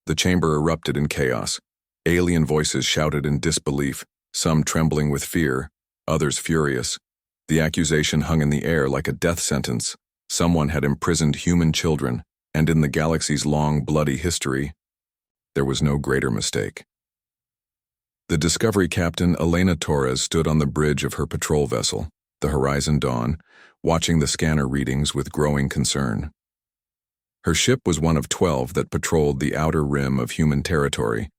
The chamber erupted in chaos. Alien voices shouted in disbelief, some trembling with fear, others furious. The accusation hung in the air like a death sentence. Someone had imprisoned human children, and in the galaxy's long, bloody history, there was no greater mistake. The Discovery captain, Elena Torres, stood on the bridge of her patrol vessel, the Horizon Dawn, watching the scanner readings with growing concern. Her ship was one of 12 that patrolled the outer rim of human territory,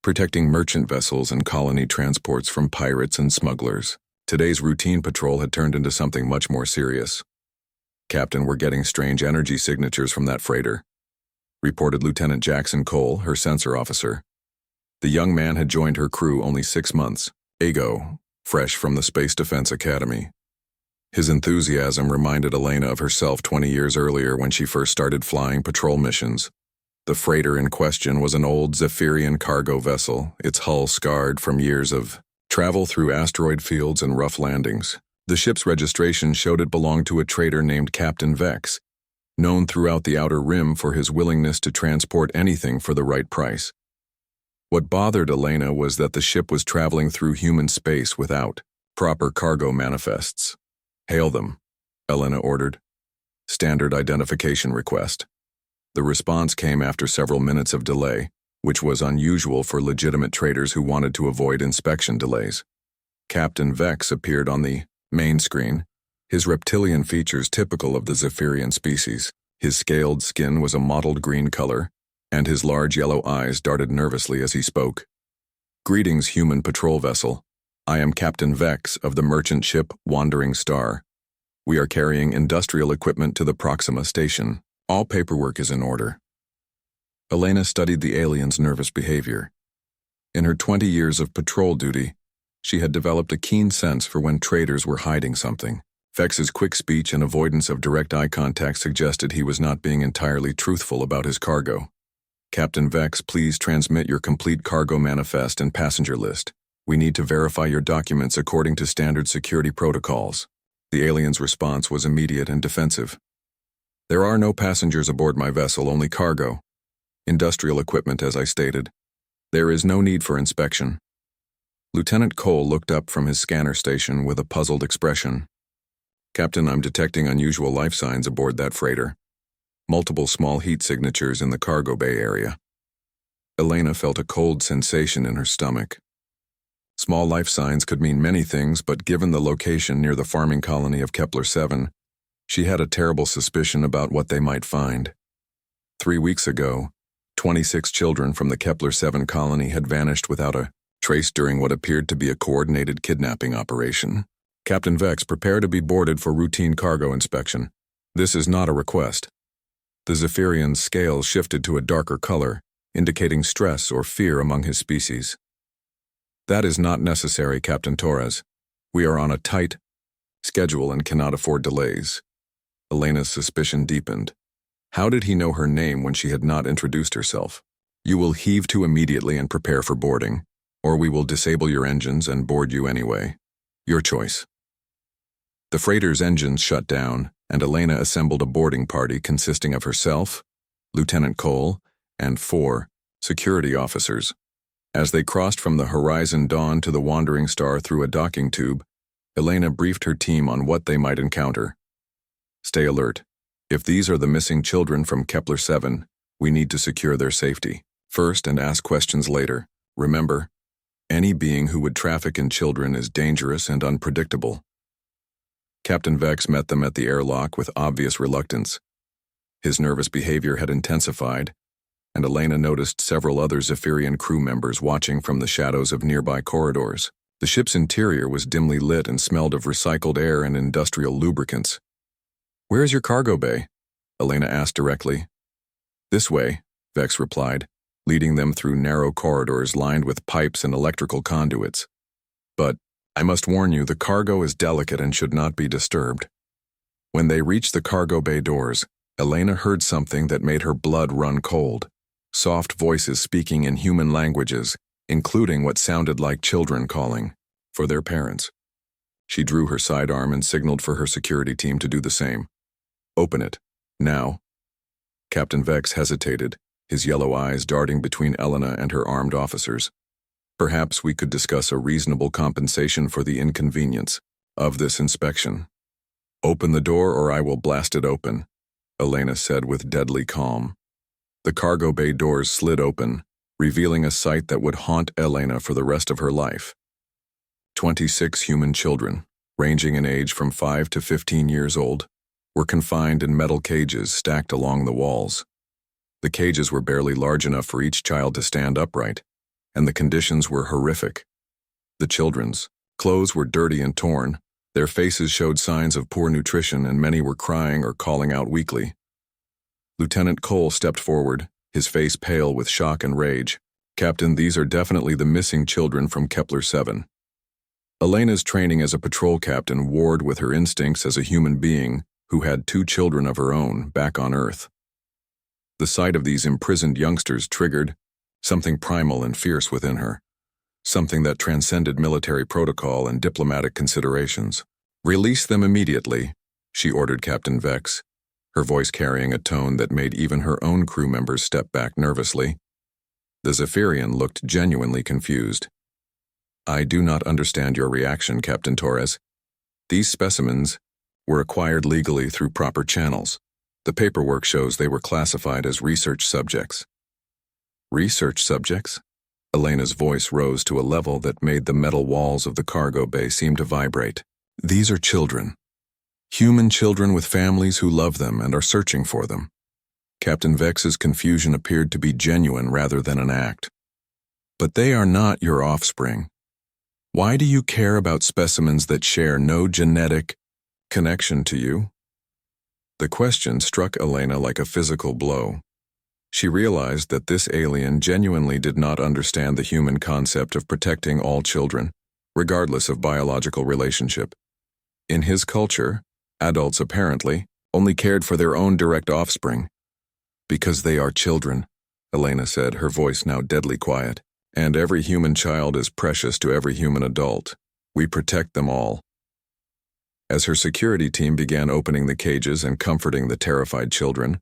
protecting merchant vessels and colony transports from pirates and smugglers. Today's routine patrol had turned into something much more serious. "Captain, we're getting strange energy signatures from that freighter," reported Lieutenant Jackson Cole, her sensor officer. The young man had joined her crew only 6 months, ago, fresh from the Space Defense Academy. His enthusiasm reminded Elena of herself 20 years earlier when she first started flying patrol missions. The freighter in question was an old Zephyrian cargo vessel, its hull scarred from years of travel through asteroid fields and rough landings. The ship's registration showed it belonged to a trader named Captain Vex, known throughout the Outer Rim for his willingness to transport anything for the right price. What bothered Elena was that the ship was traveling through human space without proper cargo manifests. "Hail them," Elena ordered. "Standard identification request." The response came after several minutes of delay, which was unusual for legitimate traders who wanted to avoid inspection delays. Captain Vex appeared on the main screen, his reptilian features typical of the Zephyrian species. His scaled skin was a mottled green color, and his large yellow eyes darted nervously as he spoke. "Greetings, human patrol vessel. I am Captain Vex of the merchant ship Wandering Star. We are carrying industrial equipment to the Proxima station. All paperwork is in order." Elena studied the alien's nervous behavior. In her 20 years of patrol duty, she had developed a keen sense for when traders were hiding something. Vex's quick speech and avoidance of direct eye contact suggested he was not being entirely truthful about his cargo. "Captain Vex, please transmit your complete cargo manifest and passenger list. We need to verify your documents according to standard security protocols." The alien's response was immediate and defensive. "There are no passengers aboard my vessel, only cargo. Industrial equipment, as I stated. There is no need for inspection." Lieutenant Cole looked up from his scanner station with a puzzled expression. "Captain, I'm detecting unusual life signs aboard that freighter. Multiple small heat signatures in the cargo bay area." Elena felt a cold sensation in her stomach. Small life signs could mean many things, but given the location near the farming colony of Kepler-7, she had a terrible suspicion about what they might find. 3 weeks ago, 26 children from the Kepler-7 colony had vanished without a trace during what appeared to be a coordinated kidnapping operation. "Captain Vex, prepare to be boarded for routine cargo inspection. This is not a request." The Zephyrian's scales shifted to a darker color, indicating stress or fear among his species. "That is not necessary, Captain Torres. We are on a tight schedule and cannot afford delays." Elena's suspicion deepened. How did he know her name when she had not introduced herself? "You will heave to immediately and prepare for boarding, or we will disable your engines and board you anyway. Your choice." The freighter's engines shut down, and Elena assembled a boarding party consisting of herself, Lieutenant Cole, and 4 security officers. As they crossed from the Horizon Dawn to the Wandering Star through a docking tube, Elena briefed her team on what they might encounter. "Stay alert. If these are the missing children from Kepler-7, we need to secure their safety first and ask questions later. Remember, any being who would traffic in children is dangerous and unpredictable." Captain Vex met them at the airlock with obvious reluctance. His nervous behavior had intensified, and Elena noticed several other Zephyrian crew members watching from the shadows of nearby corridors. The ship's interior was dimly lit and smelled of recycled air and industrial lubricants. "Where is your cargo bay?" Elena asked directly. "This way," Vex replied, leading them through narrow corridors lined with pipes and electrical conduits. "But I must warn you, the cargo is delicate and should not be disturbed." When they reached the cargo bay doors, Elena heard something that made her blood run cold. Soft voices speaking in human languages, including what sounded like children calling for their parents. She drew her sidearm and signaled for her security team to do the same. "Open it. Now." Captain Vex hesitated, his yellow eyes darting between Elena and her armed officers. Perhaps we could discuss a reasonable compensation for the inconvenience of this inspection. Open the door or I will blast it open, Elena said with deadly calm. The cargo bay doors slid open, revealing a sight that would haunt Elena for the rest of her life. 26 human children, ranging in age from 5 to 15 years old, were confined in metal cages stacked along the walls. The cages were barely large enough for each child to stand upright, and the conditions were horrific. The children's clothes were dirty and torn, their faces showed signs of poor nutrition, and many were crying or calling out weakly. Lieutenant Cole stepped forward, his face pale with shock and rage. "Captain, these are definitely the missing children from Kepler 7. Elena's training as a patrol captain warred with her instincts as a human being who had 2 children of her own back on Earth. The sight of these imprisoned youngsters triggered something primal and fierce within her, something that transcended military protocol and diplomatic considerations. "Release them immediately," she ordered Captain Vex, her voice carrying a tone that made even her own crew members step back nervously. The Zephyrian looked genuinely confused. "I do not understand your reaction, Captain Torres. These specimens were acquired legally through proper channels. The paperwork shows they were classified as research subjects." "Research subjects?" Elena's voice rose to a level that made the metal walls of the cargo bay seem to vibrate. "These are children. Human children with families who love them and are searching for them." Captain Vex's confusion appeared to be genuine rather than an act. "But they are not your offspring. Why do you care about specimens that share no genetic connection to you?" The question struck Elena like a physical blow. She realized that this alien genuinely did not understand the human concept of protecting all children, regardless of biological relationship. In his culture, adults apparently only cared for their own direct offspring. "Because they are children," Elena said, her voice now deadly quiet. "And every human child is precious to every human adult. We protect them all." As her security team began opening the cages and comforting the terrified children,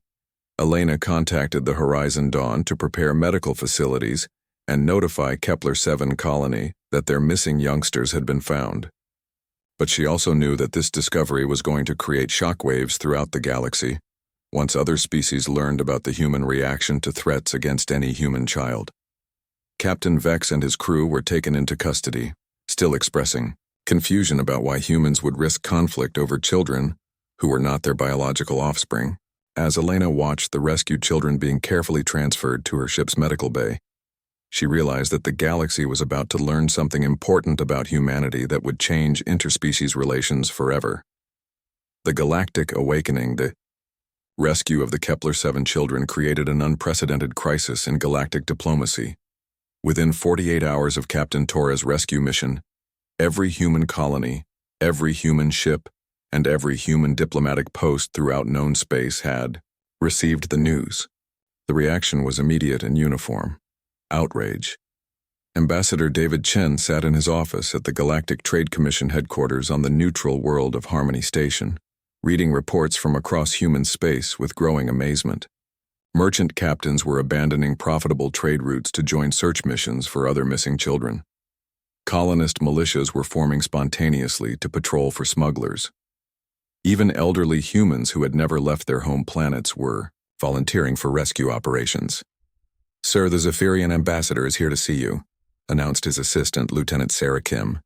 Elena contacted the Horizon Dawn to prepare medical facilities and notify Kepler 7 colony that their missing youngsters had been found. But she also knew that this discovery was going to create shockwaves throughout the galaxy, once other species learned about the human reaction to threats against any human child. Captain Vex and his crew were taken into custody, still expressing confusion about why humans would risk conflict over children who were not their biological offspring. As Elena watched the rescued children being carefully transferred to her ship's medical bay, she realized that the galaxy was about to learn something important about humanity that would change interspecies relations forever. The Galactic Awakening, the rescue of the Kepler 7 children, created an unprecedented crisis in galactic diplomacy. Within 48 hours of Captain Torres' rescue mission, every human colony, every human ship, and every human diplomatic post throughout known space had received the news. The reaction was immediate and uniform: outrage. Ambassador David Chen sat in his office at the Galactic Trade Commission headquarters on the neutral world of Harmony Station, reading reports from across human space with growing amazement. Merchant captains were abandoning profitable trade routes to join search missions for other missing children. Colonist militias were forming spontaneously to patrol for smugglers. Even elderly humans who had never left their home planets were volunteering for rescue operations. "Sir, the Zephyrian ambassador is here to see you," announced his assistant, Lieutenant Sarah Kim.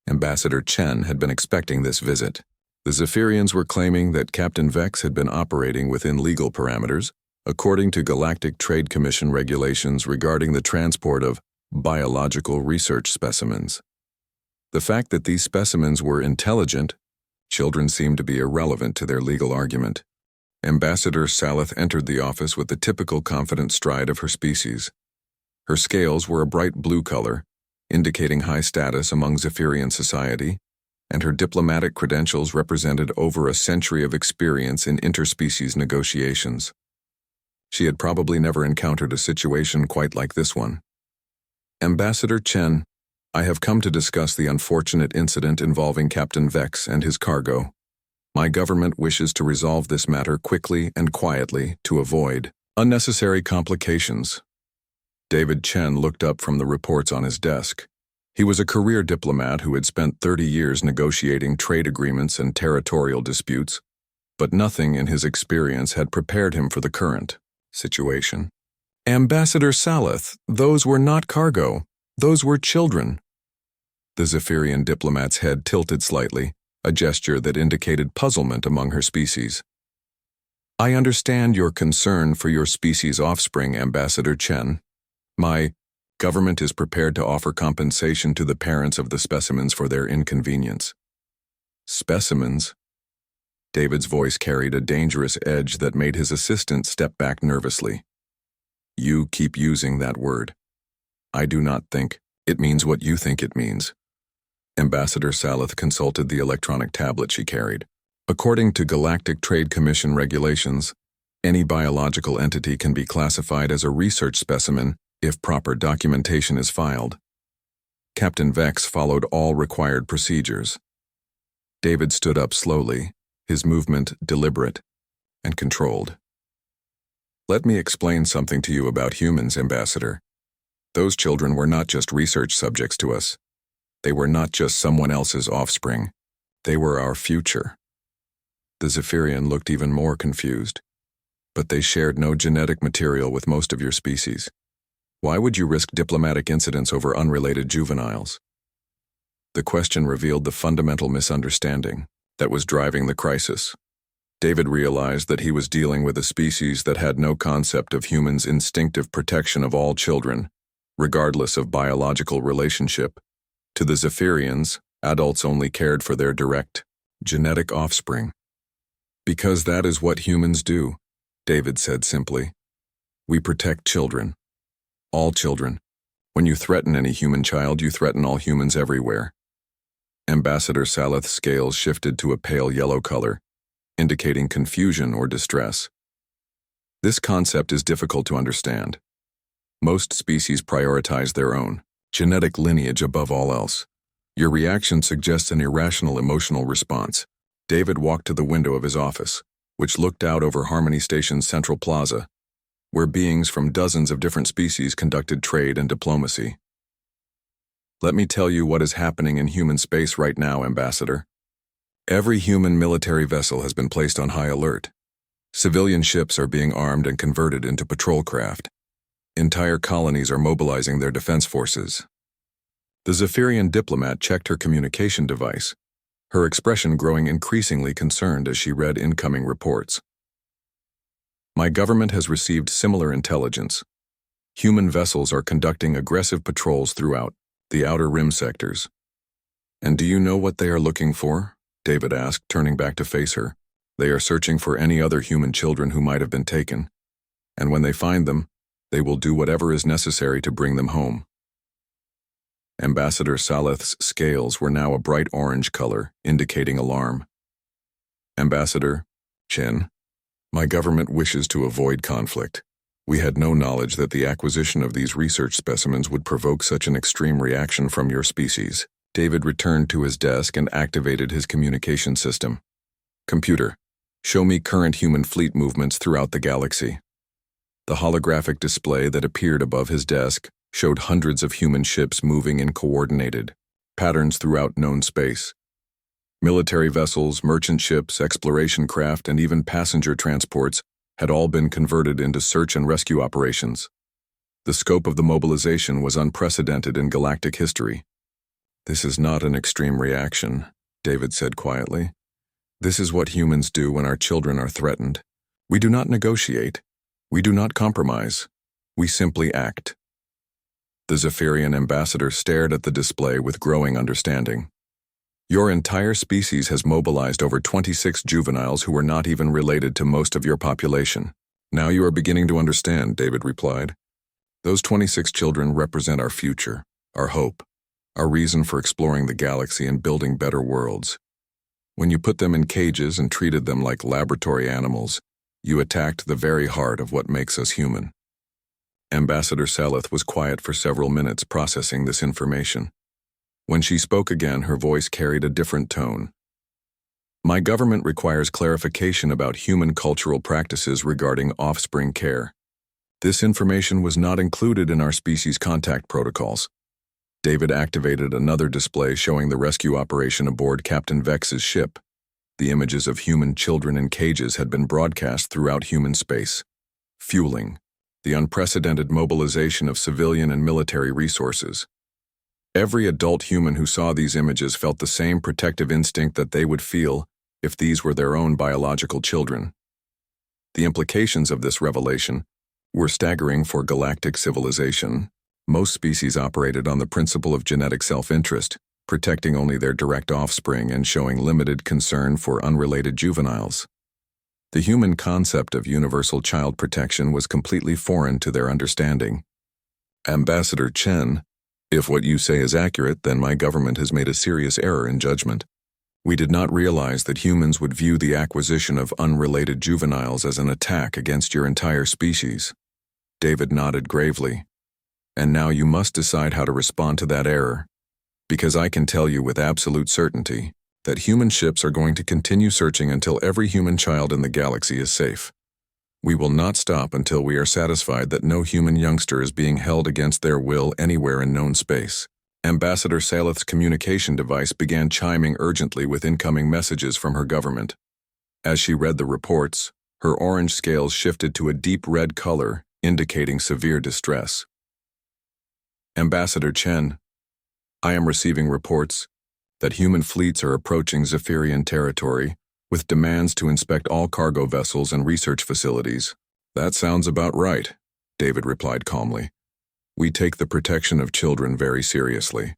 Ambassador Chen had been expecting this visit. The Zephyrians were claiming that Captain Vex had been operating within legal parameters, according to Galactic Trade Commission regulations regarding the transport of biological research specimens. The fact that these specimens were intelligent children seemed to be irrelevant to their legal argument. Ambassador Salith entered the office with the typical confident stride of her species. Her scales were a bright blue color, indicating high status among Zephyrian society, and her diplomatic credentials represented over a century of experience in interspecies negotiations. She had probably never encountered a situation quite like this one. "Ambassador Chen, I have come to discuss the unfortunate incident involving Captain Vex and his cargo. My government wishes to resolve this matter quickly and quietly to avoid Unnecessary complications. David Chen looked up from the reports on his desk. He was a career diplomat who had spent 30 years negotiating trade agreements and territorial disputes, but nothing in his experience had prepared him for the current situation. Ambassador Saleth, those were not cargo. Those were children. The Zephyrian diplomat's head tilted slightly, a gesture that indicated puzzlement among her species. I understand your concern for your species' offspring, Ambassador Chen. My government is prepared to offer compensation to the parents of the specimens for their inconvenience. Specimens? David's voice carried a dangerous edge that made his assistant step back nervously. You keep using that word. I do not think it means what you think it means. Ambassador Saleth consulted the electronic tablet she carried. According to Galactic Trade Commission regulations, any biological entity can be classified as a research specimen if proper documentation is filed. Captain Vex followed all required procedures. David stood up slowly, his movement deliberate and controlled. Let me explain something to you about humans, Ambassador. Those children were not just research subjects to us. They were not just someone else's offspring. They were our future. The Zephyrian looked even more confused. But they shared no genetic material with most of your species. Why would you risk diplomatic incidents over unrelated juveniles? The question revealed the fundamental misunderstanding that was driving the crisis. David realized that he was dealing with a species that had no concept of humans' instinctive protection of all children, regardless of biological relationship. To the Zephyrians, adults only cared for their direct, genetic offspring. Because that is what humans do, David said simply. We protect children. All children. When you threaten any human child, you threaten all humans everywhere. Ambassador Saleth's scales shifted to a pale yellow color, indicating confusion or distress. This concept is difficult to understand. Most species prioritize their own genetic lineage above all else. Your reaction suggests an irrational emotional response. David walked to the window of his office, which looked out over Harmony Station's central plaza, where beings from dozens of different species conducted trade and diplomacy. Let me tell you what is happening in human space right now, Ambassador. Every human military vessel has been placed on high alert. Civilian ships are being armed and converted into patrol craft. Entire colonies are mobilizing their defense forces. The Zephyrian diplomat checked her communication device, her expression growing increasingly concerned as she read incoming reports. My government has received similar intelligence. Human vessels are conducting aggressive patrols throughout the outer rim sectors. And do you know what they are looking for? David asked, turning back to face her. They are searching for any other human children who might have been taken. And when they find them, they will do whatever is necessary to bring them home. Ambassador Saleth's scales were now a bright orange color, indicating alarm. Ambassador Chen, my government wishes to avoid conflict. We had no knowledge that the acquisition of these research specimens would provoke such an extreme reaction from your species. David returned to his desk and activated his communication system. Computer, show me current human fleet movements throughout the galaxy. The holographic display that appeared above his desk showed hundreds of human ships moving in coordinated patterns throughout known space. Military vessels, merchant ships, exploration craft, and even passenger transports had all been converted into search and rescue operations. The scope of the mobilization was unprecedented in galactic history. This is not an extreme reaction, David said quietly. This is what humans do when our children are threatened. We do not negotiate. We do not compromise. We simply act. The Zephyrian ambassador stared at the display with growing understanding. Your entire species has mobilized over 26 juveniles who were not even related to most of your population. Now you are beginning to understand, David replied. Those 26 children represent our future, our hope, our reason for exploring the galaxy and building better worlds. When you put them in cages and treated them like laboratory animals, you attacked the very heart of what makes us human. Ambassador Saleth was quiet for several minutes processing this information. When she spoke again, her voice carried a different tone. My government requires clarification about human cultural practices regarding offspring care. This information was not included in our species contact protocols. David activated another display showing the rescue operation aboard Captain Vex's ship. The images of human children in cages had been broadcast throughout human space, fueling the unprecedented mobilization of civilian and military resources. Every adult human who saw these images felt the same protective instinct that they would feel if these were their own biological children. The implications of this revelation were staggering for galactic civilization. Most species operated on the principle of genetic self-interest, protecting only their direct offspring and showing limited concern for unrelated juveniles. The human concept of universal child protection was completely foreign to their understanding. Ambassador Chen, if what you say is accurate, then my government has made a serious error in judgment. We did not realize that humans would view the acquisition of unrelated juveniles as an attack against your entire species. David nodded gravely. And now you must decide how to respond to that error. Because I can tell you with absolute certainty that human ships are going to continue searching until every human child in the galaxy is safe. We will not stop until we are satisfied that no human youngster is being held against their will anywhere in known space. Ambassador Saleth's communication device began chiming urgently with incoming messages from her government. As she read the reports, her orange scales shifted to a deep red color, indicating severe distress. Ambassador Chen, I am receiving reports that human fleets are approaching Zephyrian territory with demands to inspect all cargo vessels and research facilities. That sounds about right, David replied calmly. We take the protection of children very seriously.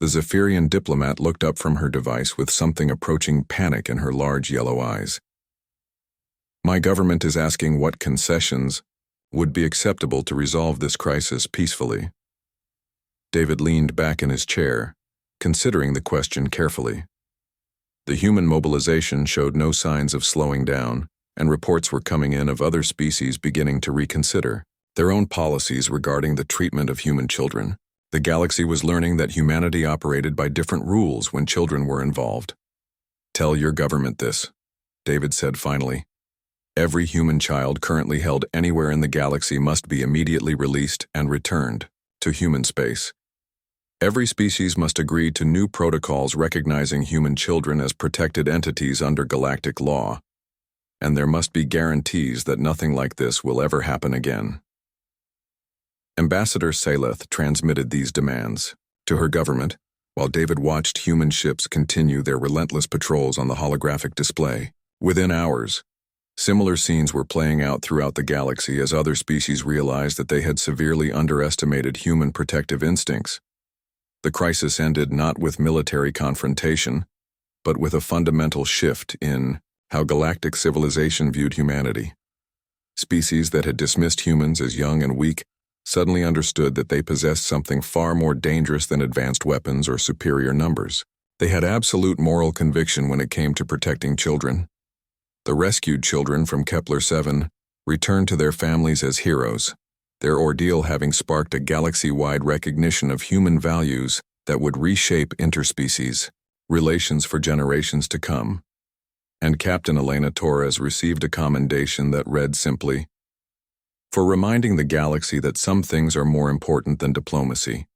The Zephyrian diplomat looked up from her device with something approaching panic in her large yellow eyes. My government is asking what concessions would be acceptable to resolve this crisis peacefully. David leaned back in his chair, considering the question carefully. The human mobilization showed no signs of slowing down, and reports were coming in of other species beginning to reconsider their own policies regarding the treatment of human children. The galaxy was learning that humanity operated by different rules when children were involved. Tell your government this, David said finally. Every human child currently held anywhere in the galaxy must be immediately released and returned to human space. Every species must agree to new protocols recognizing human children as protected entities under galactic law, and there must be guarantees that nothing like this will ever happen again. Ambassador Saleth transmitted these demands to her government while David watched human ships continue their relentless patrols on the holographic display. Within hours, similar scenes were playing out throughout the galaxy as other species realized that they had severely underestimated human protective instincts. The crisis ended not with military confrontation, but with a fundamental shift in how galactic civilization viewed humanity. Species that had dismissed humans as young and weak suddenly understood that they possessed something far more dangerous than advanced weapons or superior numbers. They had absolute moral conviction when it came to protecting children. The rescued children from Kepler-7 returned to their families as heroes, their ordeal having sparked a galaxy-wide recognition of human values that would reshape interspecies relations for generations to come. And Captain Elena Torres received a commendation that read simply, "For reminding the galaxy that some things are more important than diplomacy."